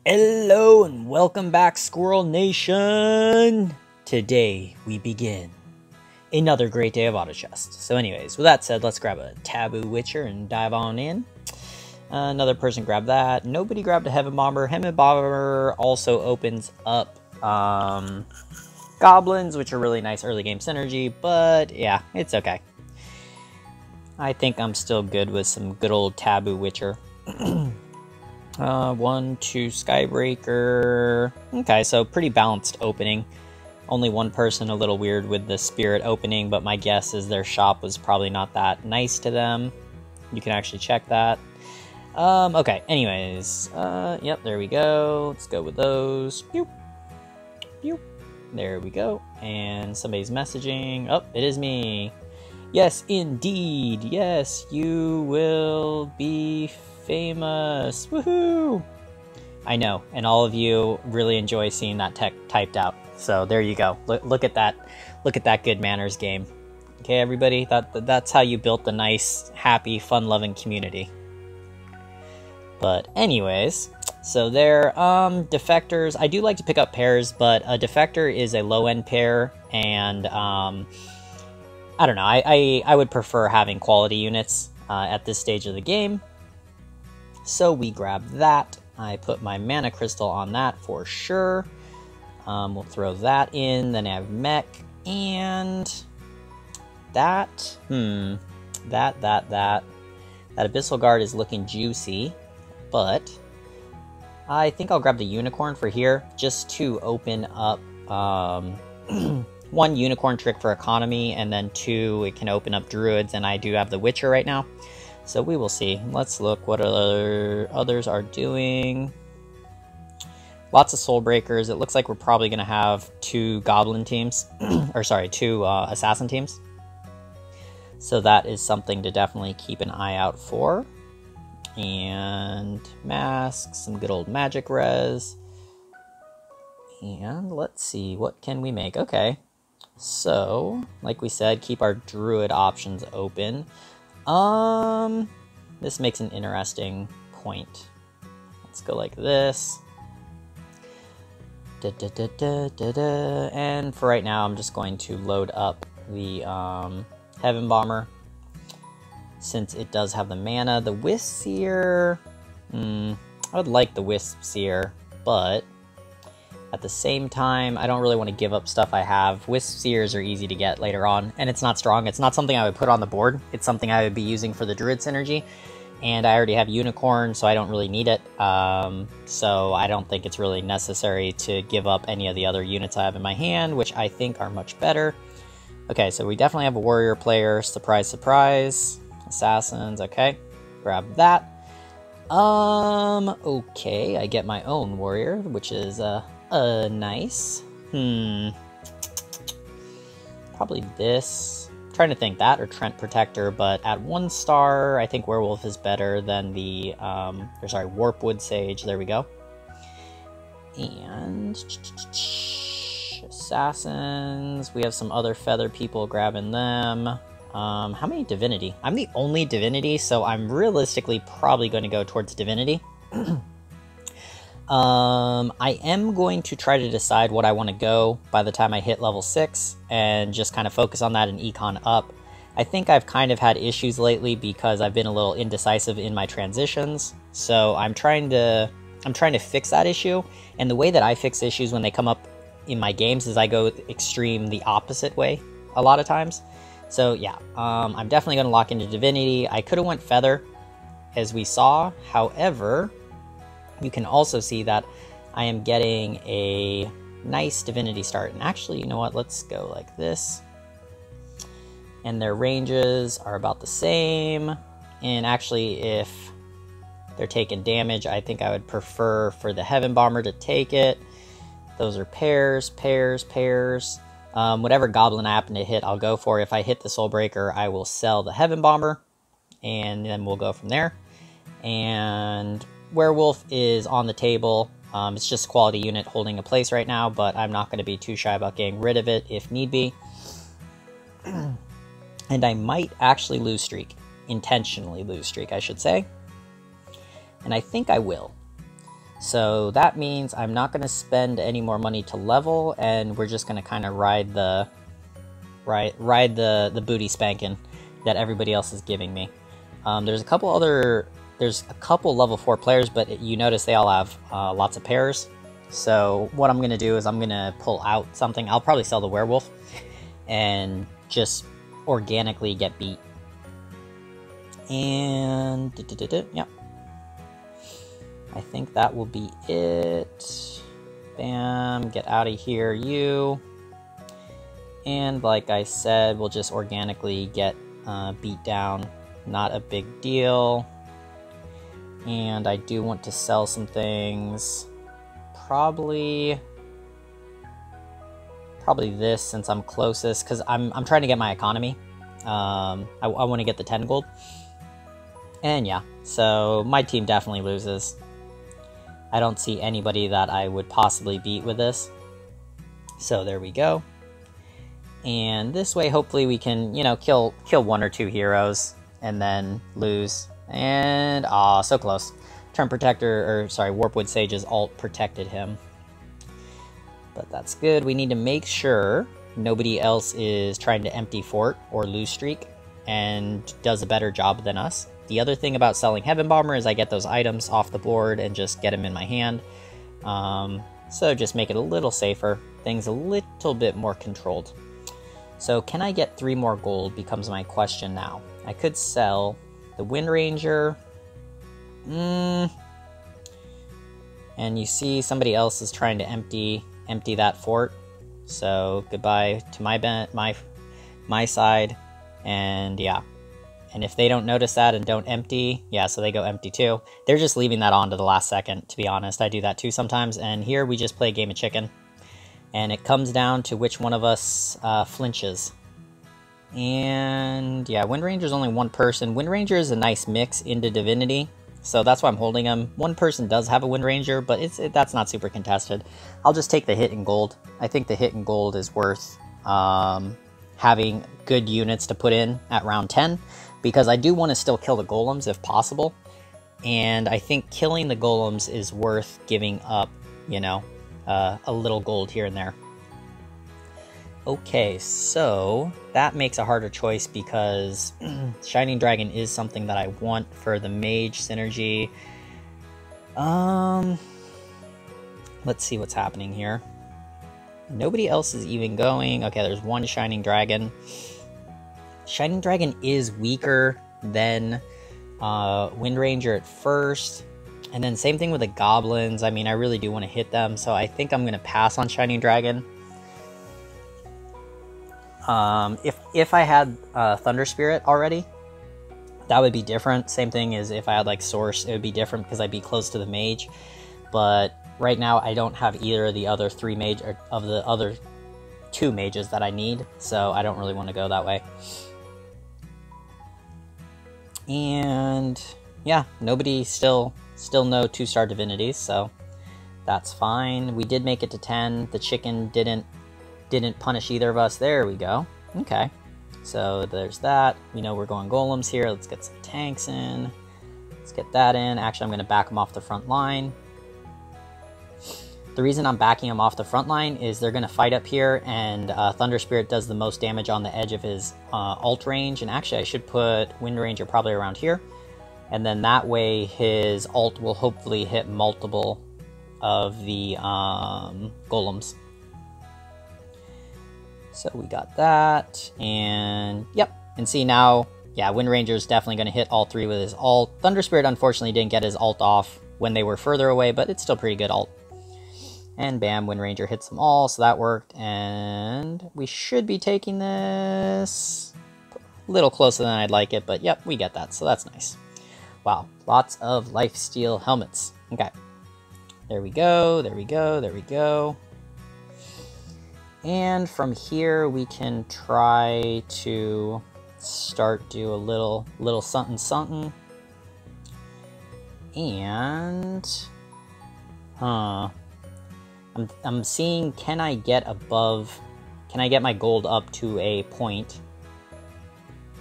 Hello and welcome back, Squirrel Nation! Today we begin another great day of auto chest. So anyways, with that said, let's grab a Taboo Witcher and dive on in. Another person grabbed that. Nobody grabbed a Heaven Bomber. Heaven Bomber also opens up Goblins, which are really nice early game synergy, but yeah, it's okay. I think I'm still good with some good old Taboo Witcher. 1, 2 Skybreaker. Okay, so pretty balanced opening. Only one person a little weird with the Spirit opening, but my guess is their shop was probably not that nice to them. You can actually check that. Okay, anyways. Yep, there we go. Let's go with those. Pew! Pew! There we go. And somebody's messaging. Oh, it is me. Yes, indeed. Yes, you will be famous. Woohoo! I know, and all of you really enjoy seeing that typed out. So there you go. Look at that. Look at that good manners game. Okay, everybody, that's how you built the nice, happy, fun-loving community. But anyways, so there, defectors. I do like to pick up pairs, but a defector is a low-end pair, and I don't know. I would prefer having quality units at this stage of the game. So we grab that. I put my mana crystal on that for sure. We'll throw that in. Then I have mech and that. That Abyssal Guard is looking juicy, but I think I'll grab the Unicorn for here just to open up 1 Unicorn trick for economy, and then 2 it can open up Druids, and I do have the Witcher right now. So we will see. Let's look what others are doing. Lots of Soul Breakers. It looks like we're probably going to have 2 Goblin teams. Or sorry, 2 Assassin teams. So that is something to definitely keep an eye out for. And masks, some good old magic res. And let's see, what can we make? Okay. So, like we said, keep our Druid options open. This makes an interesting point. Let's go like this. And for right now, I'm just going to load up the Heaven Bomber, since it does have the mana. The Wisp Seer, I would like the Wisp Seer, but at the same time, I don't really want to give up stuff I have. Wisp Seers are easy to get later on, and it's not strong. It's not something I would put on the board. It's something I would be using for the Druid synergy, and I already have Unicorn, so I don't really need it. So I don't think it's really necessary to give up any of the other units I have in my hand, which I think are much better. Okay, so we definitely have a Warrior player. Surprise, surprise. Assassins, okay. Grab that. Okay, I get my own Warrior, which is, nice. Probably this. I'm trying to think, that or Trent Protector, but at 1 star, I think Werewolf is better than the, or sorry, Warpwood Sage. There we go. And Assassins. We have some other feather people grabbing them. How many Divinity? I'm the only Divinity, so I'm realistically probably going to go towards Divinity. I am going to try to decide what I want to go by the time I hit level 6 and just kind of focus on that and econ up. I think I've kind of had issues lately because I've been a little indecisive in my transitions, so I'm trying to fix that issue, and the way that I fix issues when they come up in my games is I go extreme the opposite way a lot of times. So yeah, I'm definitely going to lock into Divinity. I could have went Feather, as we saw, however, you can also see that I am getting a nice Divinity start. And actually, you know what? Let's go like this. And their ranges are about the same. And actually, if they're taking damage, I think I would prefer for the Heaven Bomber to take it. Those are pairs, pairs, pairs. Whatever Goblin I happen to hit, I'll go for. If I hit the Soul Breaker, I will sell the Heaven Bomber. And then we'll go from there. And Werewolf is on the table. It's just a quality unit holding a place right now, but I'm not going to be too shy about getting rid of it if need be. And I might actually lose streak. Intentionally lose streak, I should say. And I think I will. So that means I'm not going to spend any more money to level, and we're just going to kind of ride the booty spanking that everybody else is giving me. There's a couple level 4 players, but you notice they all have lots of pairs. So what I'm going to do is I'm going to pull out something. I'll probably sell the werewolf and just organically get beat. And yeah, I think that will be it. Bam, get out of here, you. And like I said, we'll just organically get beat down. Not a big deal. And I do want to sell some things. Probably this, since I'm closest, because I'm trying to get my economy. I want to get the 10 gold. And yeah, so my team definitely loses. I don't see anybody that I would possibly beat with this. So there we go. And this way, hopefully we can, you know, kill 1 or 2 heroes and then lose. And, so close. Turn Protector, or sorry, Warpwood Sage's ult protected him. But that's good. We need to make sure nobody else is trying to empty fort or lose streak and does a better job than us. The other thing about selling Heaven Bomber is I get those items off the board and just get them in my hand. So just make it a little safer. Things a little bit more controlled. So can I get 3 more gold becomes my question now. I could sell the Wind Ranger. And you see somebody else is trying to empty that fort. So goodbye to my side. And yeah. And if they don't notice that and don't empty, yeah, so they go empty too. They're just leaving that on to the last second, to be honest. I do that too sometimes. And here we just play a game of chicken. And it comes down to which one of us flinches. And yeah, Wind Ranger's only 1 person. Wind Ranger is a nice mix into Divinity, so that's why I'm holding him. 1 person does have a Wind Ranger, but that's not super contested. I'll just take the hit in gold. I think the hit in gold is worth having good units to put in at round 10, because I do want to still kill the golems if possible. And I think killing the golems is worth giving up, you know, a little gold here and there. Okay, so that makes a harder choice because Shining Dragon is something that I want for the mage synergy. Let's see what's happening here. Nobody else is even going. Okay, there's 1 Shining Dragon. Shining Dragon is weaker than Wind Ranger at first. And then same thing with the goblins. I mean, I really do want to hit them, so I think I'm going to pass on Shining Dragon. If I had Thunder Spirit already, that would be different. Same thing as if I had like Source, it would be different because I'd be close to the mage. But right now I don't have either of the other 3 mage or of the other 2 mages that I need, so I don't really want to go that way. And yeah, nobody still no 2-star divinities, so that's fine. We did make it to 10. The chicken didn't punish either of us. There we go. Okay, so there's that. We know we're going golems here. Let's get some tanks in. Let's get that in. Actually, I'm going to back them off the front line. The reason I'm backing them off the front line is they're going to fight up here, and Thunder Spirit does the most damage on the edge of his ult range. And actually, I should put Wind Ranger probably around here. And then that way, his ult will hopefully hit multiple of the golems. So we got that, and yep. And see now, yeah, Wind Ranger is definitely going to hit all 3 with his ult. Thunder Spirit unfortunately didn't get his ult off when they were further away, but it's still pretty good ult. And bam, Wind Ranger hits them all, so that worked. And we should be taking this a little closer than I'd like it, but yep, we get that, so that's nice. Wow, lots of lifesteal helmets. Okay, there we go, there we go, there we go. And from here, we can try to start do a little something something. And I'm seeing, can I get my gold up to a point?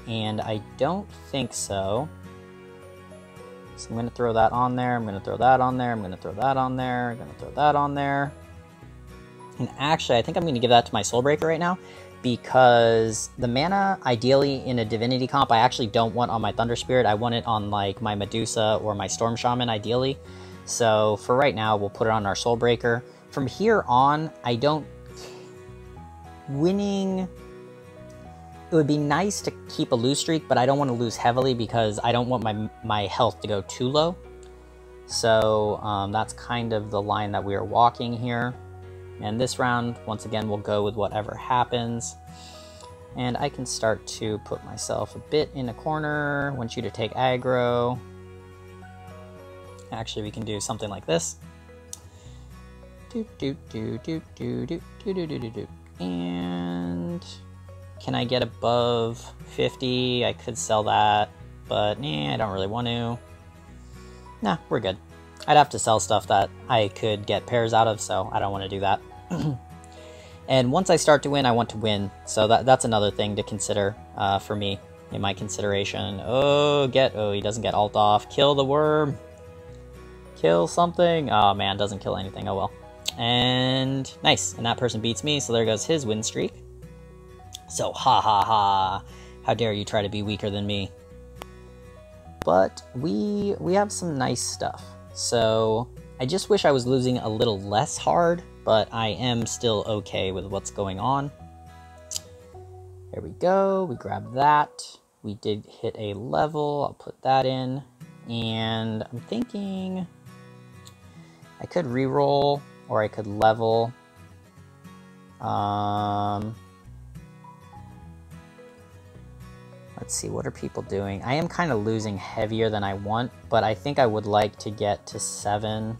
And I don't think so. So I'm going to throw that on there. I'm going to throw that on there. I'm going to throw that on there. I'm going to throw that on there. And actually, I think I'm going to give that to my Soul Breaker right now, because the mana, ideally, in a Divinity comp, I actually don't want on my Thunder Spirit. I want it on, like, my Medusa or my Storm Shaman, ideally. So, for right now, we'll put it on our Soul Breaker. From here on, I don't... Winning... It would be nice to keep a lose streak, but I don't want to lose heavily because I don't want my health to go too low. So, that's kind of the line that we are walking here. And this round, once again, we'll go with whatever happens. And I can start to put myself a bit in a corner. I want you to take aggro. Actually, we can do something like this. And can I get above 50? I could sell that, but I don't really want to. Nah, we're good. I'd have to sell stuff that I could get pairs out of, so I don't want to do that. And once I start to win, I want to win. So that's another thing to consider for me in my consideration. Oh, he doesn't get ult off. Kill the worm. Kill something. Oh man, doesn't kill anything. Oh well. And nice. And that person beats me, so there goes his win streak. So ha ha ha. How dare you try to be weaker than me. But we have some nice stuff. So, I just wish I was losing a little less hard, but I am still okay with what's going on. There we go, we grab that. We did hit a level, I'll put that in. And I'm thinking I could reroll, or I could level. Let's see, what are people doing? I am kind of losing heavier than I want, but I think I would like to get to 7.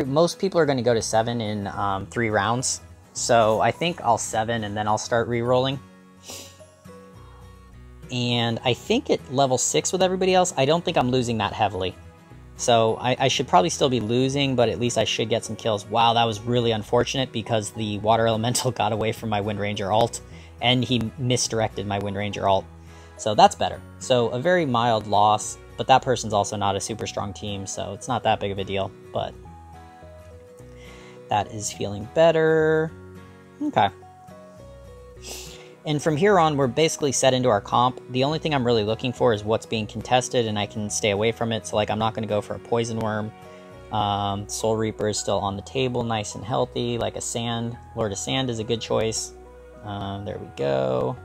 Most people are going to go to 7 in 3 rounds, so I think I'll 7 and then I'll start re-rolling. And I think at level 6 with everybody else, I don't think I'm losing that heavily. So I should probably still be losing, but at least I should get some kills. Wow, that was really unfortunate because the Water Elemental got away from my Wind Ranger ult. And he misdirected my Wind Ranger ult. So that's better. So a very mild loss, but that person's also not a super strong team, so it's not that big of a deal, but that is feeling better. Okay. And from here on, we're basically set into our comp. The only thing I'm really looking for is what's being contested, and I can stay away from it. So, like, I'm not going to go for a Poison Worm. Soul Reaper is still on the table, nice and healthy. Like a Sand. Lord of Sand is a good choice. There we go.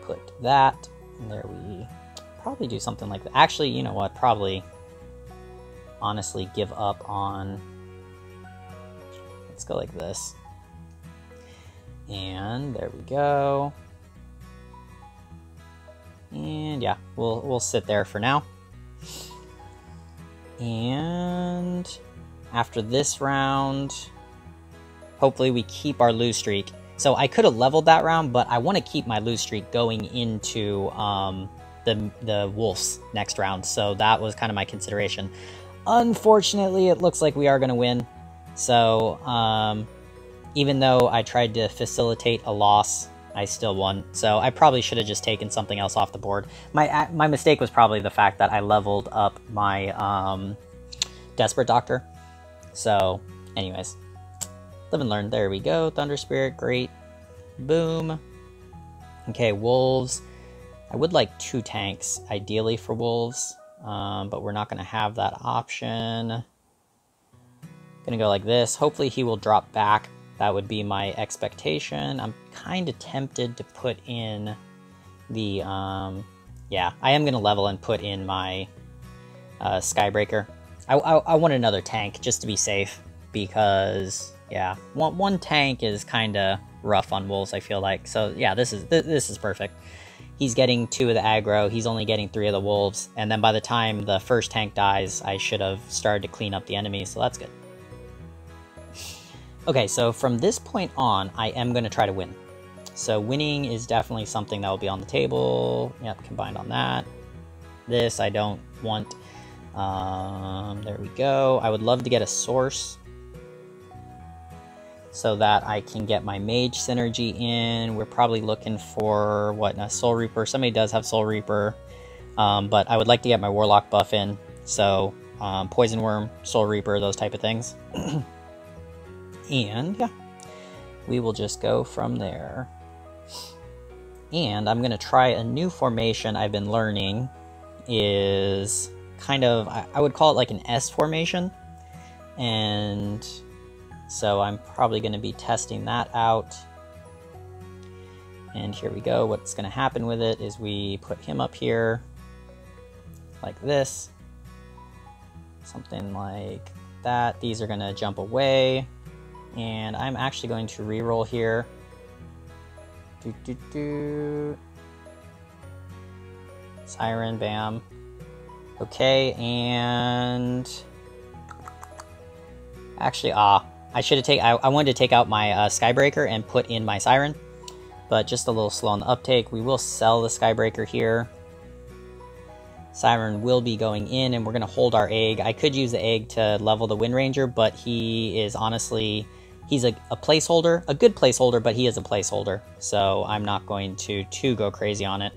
Put that. And there we... Probably do something like that. Actually, you know what? Probably, honestly, give up on... Let's go like this. And there we go. And yeah, we'll sit there for now. And after this round, hopefully we keep our lose streak. So I could have leveled that round, but I want to keep my lose streak going into the Wolves next round. So that was kind of my consideration. Unfortunately, it looks like we are going to win. So even though I tried to facilitate a loss, I still won. So I probably should have just taken something else off the board. My mistake was probably the fact that I leveled up my Desperate Doctor. So anyways, live and learn. There we go. Thunder Spirit, great. Boom. Okay, Wolves. I would like 2 tanks, ideally, for Wolves. But we're not going to have that option. Gonna go like this. Hopefully he will drop back. That would be my expectation. I'm kind of tempted to put in the, yeah, I am going to level and put in my Skybreaker. I want another tank just to be safe because, yeah, one tank is kind of rough on Wolves, I feel like. So, yeah, this is perfect. He's getting 2 of the aggro, he's only getting 3 of the Wolves, and then by the time the first tank dies, I should have started to clean up the enemies, so that's good. Okay, so from this point on, I am going to try to win. So winning is definitely something that will be on the table. Yep, combined on that. This I don't want. There we go. I would love to get a source so that I can get my mage synergy in. We're probably looking for, what, a Soul Reaper. Somebody does have Soul Reaper. But I would like to get my Warlock buff in, so Poison Worm, Soul Reaper, those type of things. And yeah, we will just go from there. And I'm going to try a new formation I've been learning. Is kind of, I would call it like an S formation. And so I'm probably going to be testing that out. And here we go. What's going to happen with it is we put him up here like this. Something like that. These are going to jump away. And I'm actually going to reroll here. Siren, bam. Okay, and actually, I should have I wanted to take out my Skybreaker and put in my Siren, but just a little slow on the uptake. We will sell the Skybreaker here. Siren will be going in, and we're going to hold our egg. I could use the egg to level the Wind Ranger, but he is honestly, he's a placeholder, a good placeholder, but he is a placeholder, so I'm not going to go crazy on it.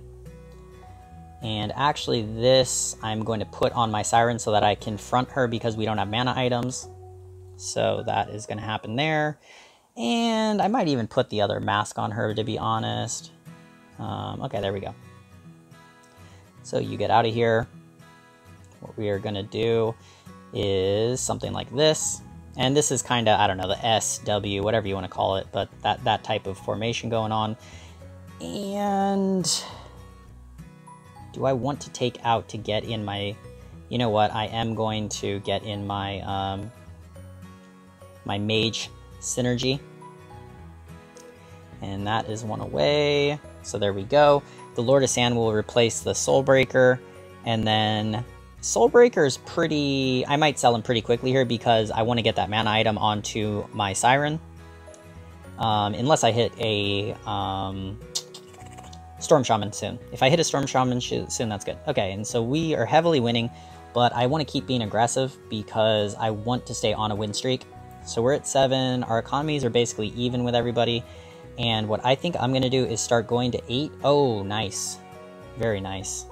And actually this I'm going to put on my Siren so that I can front her because we don't have mana items. So that is going to happen there. And I might even put the other mask on her, to be honest. Okay, there we go. So you get out of here. What we are going to do is something like this. And this is kind of, I don't know, the S, W, whatever you want to call it, but that type of formation going on. And do I want to take out to get in my, you know what, I am going to get in my, my Mage Synergy. And that is one away. So there we go. The Lord of Sand will replace the Soulbreaker, and then Soulbreaker is pretty, I might sell him pretty quickly here because I want to get that mana item onto my Siren. Unless I hit a Storm Shaman soon. If I hit a Storm Shaman soon, that's good. Okay, and so we are heavily winning, but I want to keep being aggressive because I want to stay on a win streak. So we're at 7. Our economies are basically even with everybody. And what I think I'm going to do is start going to 8. Oh, nice. Very nice.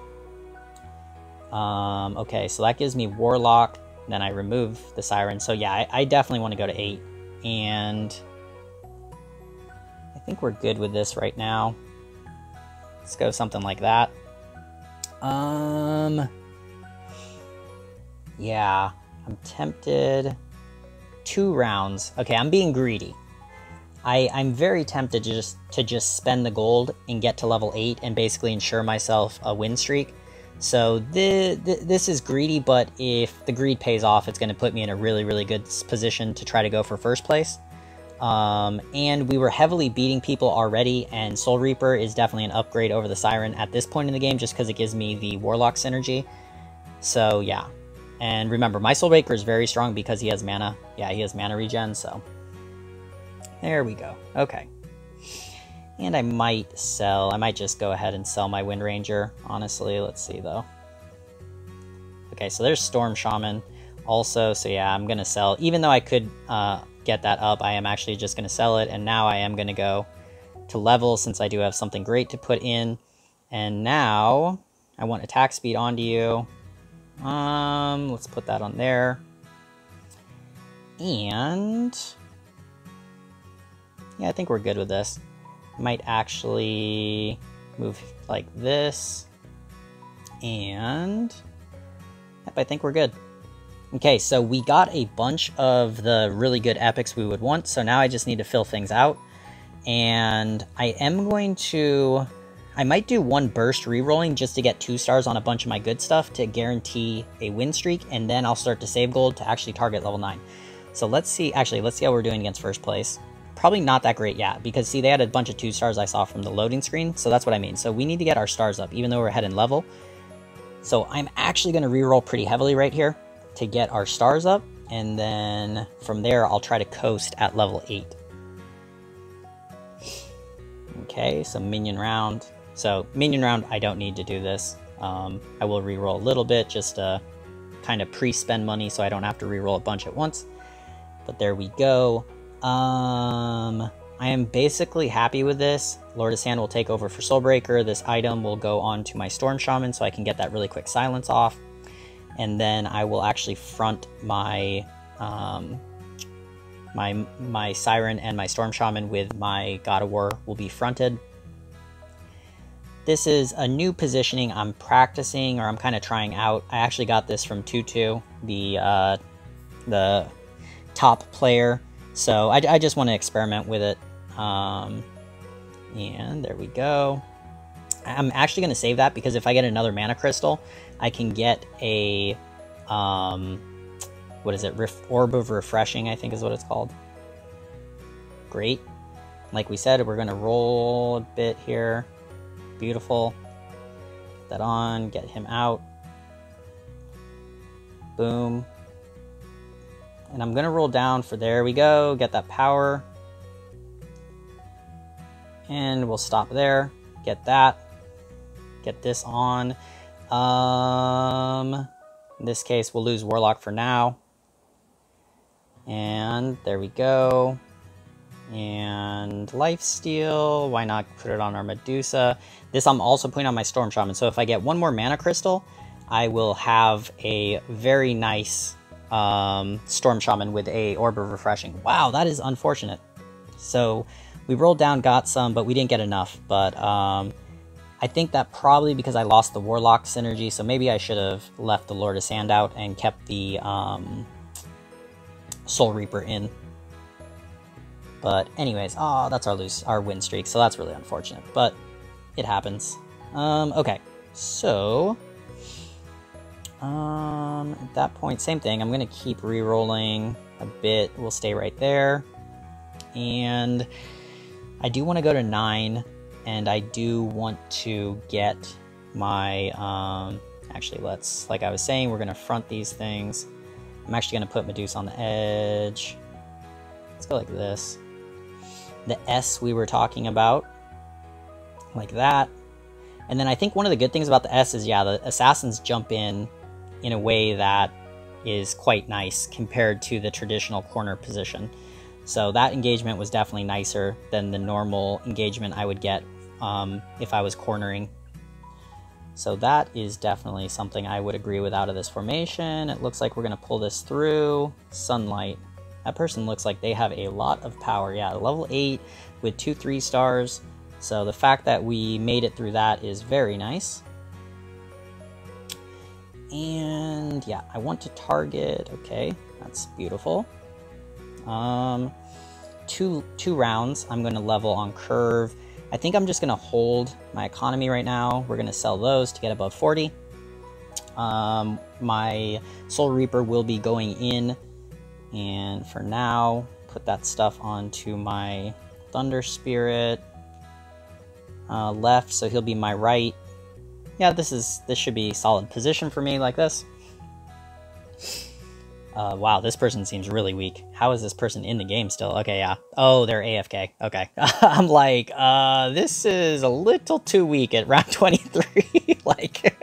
Okay, so that gives me Warlock. Then I remove the Siren. So yeah, I definitely want to go to 8. And I think we're good with this right now. Let's go something like that. Yeah, I'm tempted. 2 rounds. Okay, I'm being greedy. I'm very tempted to just spend the gold and get to level 8 and basically ensure myself a win streak. So this is greedy, but if the greed pays off, it's going to put me in a really, really good position to try to go for first place. And we were heavily beating people already, and Soul Reaper is definitely an upgrade over the Siren at this point in the game, just because it gives me the Warlock synergy. So yeah, and remember, my Soul Reaper is very strong because he has mana. Yeah, he has mana regen, so there we go. Okay, and I might just go ahead and sell my Wind Ranger, honestly. Let's see though. Okay, so there's Storm Shaman also, so yeah, I'm gonna sell, even though I could get that up, I am actually just going to sell it, and now I am going to go to level since I do have something great to put in. And now I want attack speed onto you. Let's put that on there. And yeah, I think we're good with this. Might actually move like this, and yep, I think we're good. Okay, so we got a bunch of the really good epics we would want, so now I just need to fill things out. And I am going to, I might do 1 burst rerolling just to get 2 stars on a bunch of my good stuff to guarantee a win streak, and then I'll start to save gold to actually target level 9. So let's see, actually, let's see how we're doing against first place. Probably not that great yet, because see, they had a bunch of 2 stars I saw from the loading screen, so that's what I mean. So we need to get our stars up, even though we're ahead in level. So I'm actually going to reroll pretty heavily right here to get our stars up, and then from there I'll try to coast at level 8. Okay, so minion round. So minion round, I don't need to do this. I will reroll a little bit just to kind of pre-spend money so I don't have to reroll a bunch at once. But there we go. I am basically happy with this. Lord of Sand will take over for Soulbreaker. This item will go on to my Storm Shaman so I can get that really quick silence off. And then I will actually front my my Siren and my Storm Shaman with my God of War will be fronted. This is a new positioning I'm practicing, or I'm kind of trying out. I actually got this from Tutu, the top player. So I just want to experiment with it. And there we go. I'm actually going to save that because if I get another mana crystal, I can get a, what is it? Orb of Refreshing, I think is what it's called. Great. Like we said, we're going to roll a bit here. Beautiful. Put that on, get him out. Boom. And I'm going to roll down for, there we go, get that power. And we'll stop there, get that. Get this on. In this case, we'll lose Warlock for now. And there we go. And Lifesteal, why not put it on our Medusa? This I'm also putting on my Storm Shaman. So if I get one more mana crystal, I will have a very nice Storm Shaman with a Orb of Refreshing. Wow, that is unfortunate. So we rolled down, got some, but we didn't get enough. But I think that probably because I lost the Warlock synergy, so maybe I should have left the Lord of Sand out and kept the Soul Reaper in. But anyways, oh, that's our win streak, so that's really unfortunate, but it happens. Okay, so at that point, same thing. I'm gonna keep re-rolling a bit. We'll stay right there, and I do want to go to 9, and I do want to get my actually, let's, like I was saying, we're gonna front these things. I'm actually gonna put Medusa on the edge. Let's go like this. The S we were talking about, like that. And then I think one of the good things about the S is, yeah, the assassins jump in a way that is quite nice compared to the traditional corner position. So that engagement was definitely nicer than the normal engagement I would get if I was cornering. So that is definitely something I would agree with out of this formation. It looks like we're going to pull this through. Sunlight. That person looks like they have a lot of power. Yeah, level 8 with 2 3-stars. So the fact that we made it through that is very nice. And yeah, I want to target. Okay, that's beautiful. 2 rounds. I'm going to level on curve. I think I'm just going to hold my economy right now. We're going to sell those to get above 40. My Soul Reaper will be going in. And for now, put that stuff onto my Thunder Spirit left, so he'll be my right. Yeah, this should be solid position for me, like this. Wow, this person seems really weak. How is this person in the game still? Okay, yeah. Oh, they're AFK. Okay. I'm like, this is a little too weak at round 23. Like,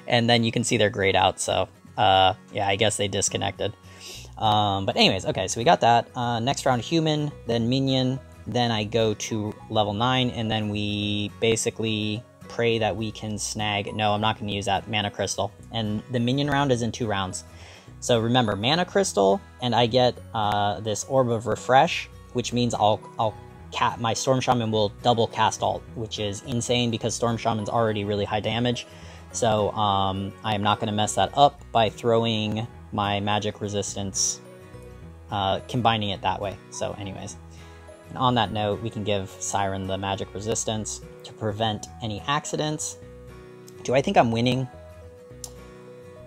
and then you can see their grayed out, so yeah, I guess they disconnected. But anyways, okay, so we got that. Next round, human, then minion, then I go to level 9, and then we basically pray that we can snag... No, I'm not going to use that mana crystal. And the minion round is in 2 rounds. So remember, mana crystal, and I get this Orb of Refresh, which means my Storm Shaman will double cast alt, which is insane because Storm Shaman's already really high damage. So I am not going to mess that up by throwing my magic resistance, combining it that way. So anyways, and on that note, we can give Siren the magic resistance to prevent any accidents. Do I think I'm winning?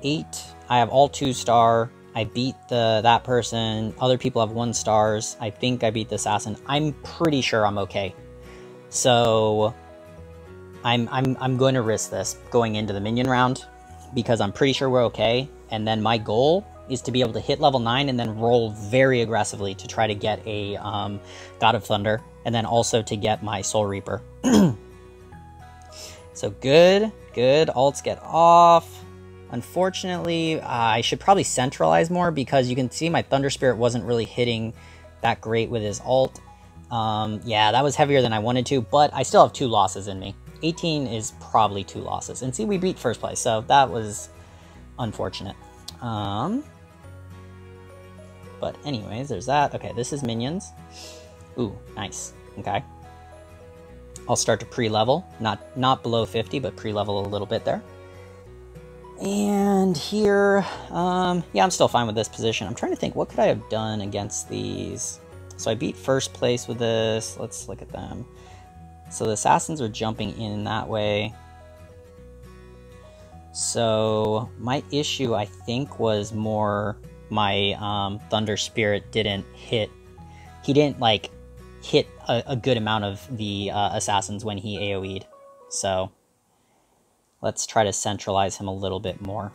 8. I have all 2-star. I beat that person. Other people have 1 stars. I think I beat the assassin. I'm pretty sure I'm okay. So I'm going to risk this going into the minion round because I'm pretty sure we're okay. And then my goal is to be able to hit level 9 and then roll very aggressively to try to get a God of Thunder, and then also to get my Soul Reaper. So good. Alts get off. Unfortunately, I should probably centralize more because you can see my Thunder Spirit wasn't really hitting that great with his alt. Yeah, that was heavier than I wanted to, but I still have 2 losses in me. 18 is probably 2 losses. And see, we beat first place, so that was unfortunate. But anyways, there's that. Okay, this is minions. Ooh, nice. Okay. I'll start to pre-level. Not below 50, but pre-level a little bit there. And here, yeah, I'm still fine with this position. I'm trying to think, what could I have done against these? So I beat first place with this. Let's look at them. So the assassins are jumping in that way. So my issue, I think, was more my Thunder Spirit didn't hit. He didn't, like, hit a good amount of the assassins when he AoE'd. So let's try to centralize him a little bit more.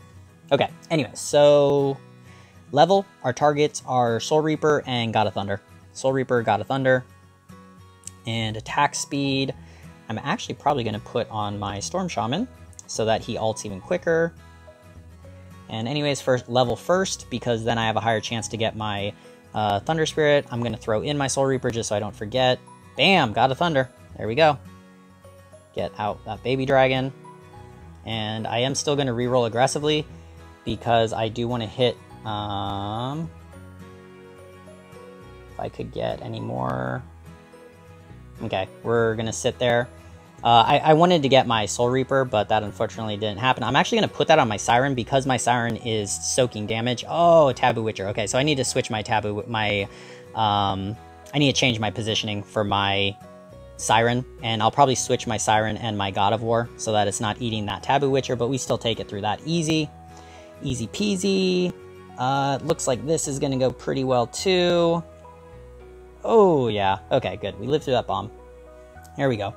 Okay, anyway, so level, our targets are Soul Reaper and God of Thunder. Soul Reaper, God of Thunder. And attack speed, I'm actually probably going to put on my Storm Shaman so that he ults even quicker. And anyways, first level first, because then I have a higher chance to get my Thunder Spirit. I'm going to throw in my Soul Reaper just so I don't forget. Bam! God of Thunder. There we go. Get out that baby dragon. And I am still going to reroll aggressively because I do want to hit, if I could get any more. Okay, we're going to sit there. I wanted to get my Soul Reaper, but that unfortunately didn't happen. I'm actually going to put that on my Siren because my Siren is soaking damage. Oh, Taboo Witcher. Okay, so I need to switch my Taboo, I need to change my positioning for my Siren, and I'll probably switch my Siren and my God of War so that it's not eating that Taboo Witcher, but we still take it through that easy. Easy peasy. Looks like this is going to go pretty well too. Oh, yeah. Okay, good. We lived through that bomb. Here we go.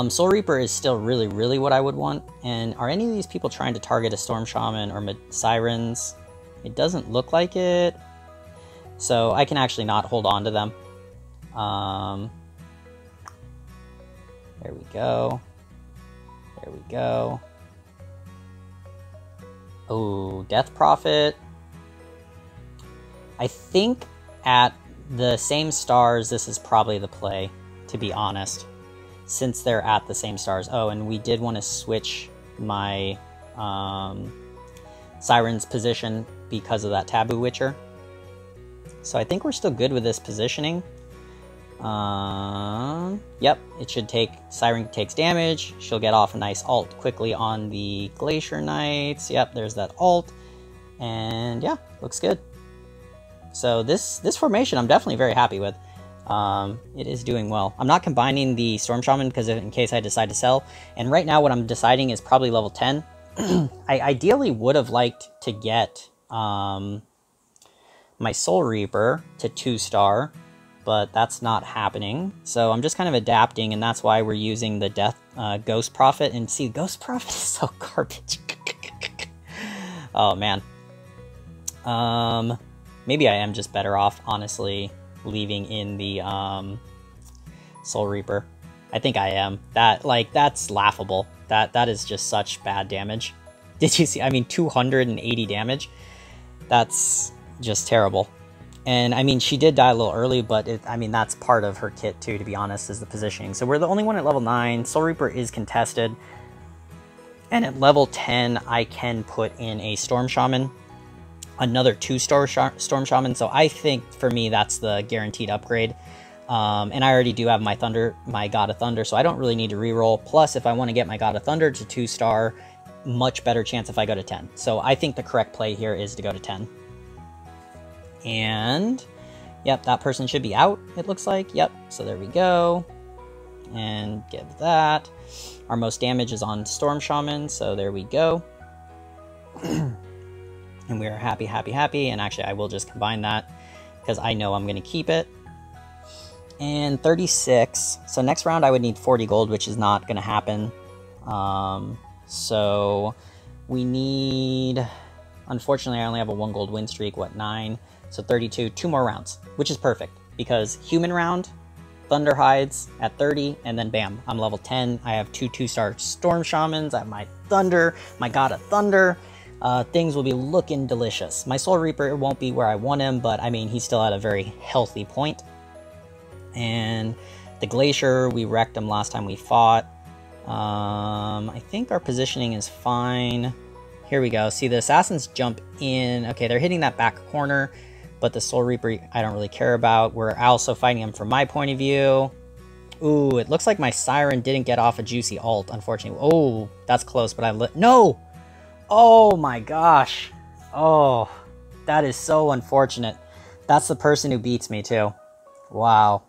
Soul Reaper is still really, really what I would want. And are any of these people trying to target a Storm Shaman or Sirens? It doesn't look like it. So I can actually not hold on to them. There we go. There we go. Oh, Death Prophet. I think at the same stars, this is probably the play, to be honest, since they're at the same stars. Oh, and we did want to switch my Siren's position because of that Taboo Witcher. So I think we're still good with this positioning. Yep, it should take, Siren takes damage, she'll get off a nice ult quickly on the Glacier Knights. Yep, there's that ult, and yeah, looks good. So this formation I'm definitely very happy with. It is doing well. I'm not combining the Storm Shaman because in case I decide to sell, and right now what I'm deciding is probably level 10. I ideally would have liked to get my Soul Reaper to 2-star, but that's not happening. So I'm just kind of adapting, and that's why we're using the Ghost Prophet. And see, Ghost Prophet is so garbage. Oh, man. Maybe I am just better off, honestly, leaving in the Soul Reaper. I think I am. That's laughable. That is just such bad damage. Did you see? I mean, 280 damage. That's just terrible. And I mean, she did die a little early, but I mean, that's part of her kit too, to be honest, is the positioning. So we're the only one at level 9. Soul Reaper is contested. And at level 10, I can put in a Storm Shaman, another 2-star Storm Shaman. So I think for me, that's the guaranteed upgrade. And I already do have my God of Thunder, so I don't really need to reroll. Plus, if I want to get my God of Thunder to 2-star, much better chance if I go to 10. So I think the correct play here is to go to 10. And, yep, that person should be out, it looks like. Yep, so there we go. And give that. Our most damage is on Storm Shaman, so there we go. And we are happy, happy, happy. And actually, I will just combine that because I know I'm going to keep it. And 36. So next round, I would need 40 gold, which is not going to happen. So we need... Unfortunately, I only have a 1 gold win streak. What, 9? So 32, 2 more rounds, which is perfect because human round, Thunder hides at 30, and then bam, I'm level 10. I have 2 2-star Storm Shamans. I have my Thunder, my God of Thunder. Things will be looking delicious. My Soul Reaper won't be where I want him, but I mean, he's still at a very healthy point. And the Glacier, we wrecked him last time we fought. I think our positioning is fine. Here we go. See, the Assassins jump in. Okay, they're hitting that back corner, but the Soul Reaper I don't really care about. We're also fighting him from my point of view. Ooh, it looks like my Siren didn't get off a juicy ult, unfortunately. Oh, that's close, but no! Oh my gosh. Oh, that is so unfortunate. That's the person who beats me, too. Wow.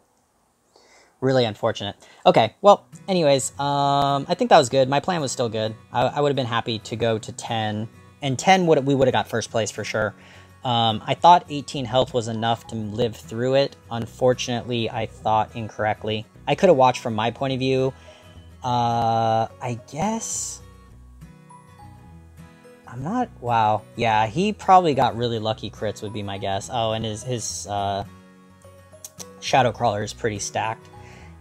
Really unfortunate. Okay, well, anyways, I think that was good. My plan was still good. I would have been happy to go to 10. And 10, we would have got first place for sure. I thought 18 health was enough to live through it. Unfortunately, I thought incorrectly. I could have watched from my point of view. I guess... I'm not... Wow. Yeah, he probably got really lucky crits would be my guess. Oh, and his Shadow Crawler is pretty stacked.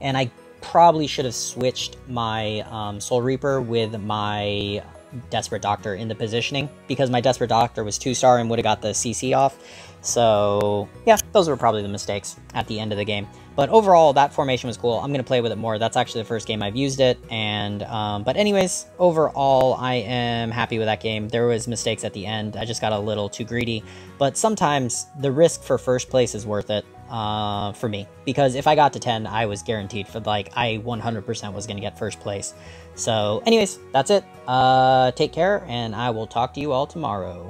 And I probably should have switched my Soul Reaper with my Desperate Doctor in the positioning, because my Desperate Doctor was 2-star and would have got the CC off. So, yeah, those were probably the mistakes at the end of the game. But overall, that formation was cool. I'm going to play with it more. That's actually the first game I've used it. And but anyways, overall, I am happy with that game. There was mistakes at the end. I just got a little too greedy. But sometimes the risk for first place is worth it for me. Because if I got to 10, I was guaranteed for, like, I 100% was going to get first place. So anyways, that's it. Take care, and I will talk to you all tomorrow.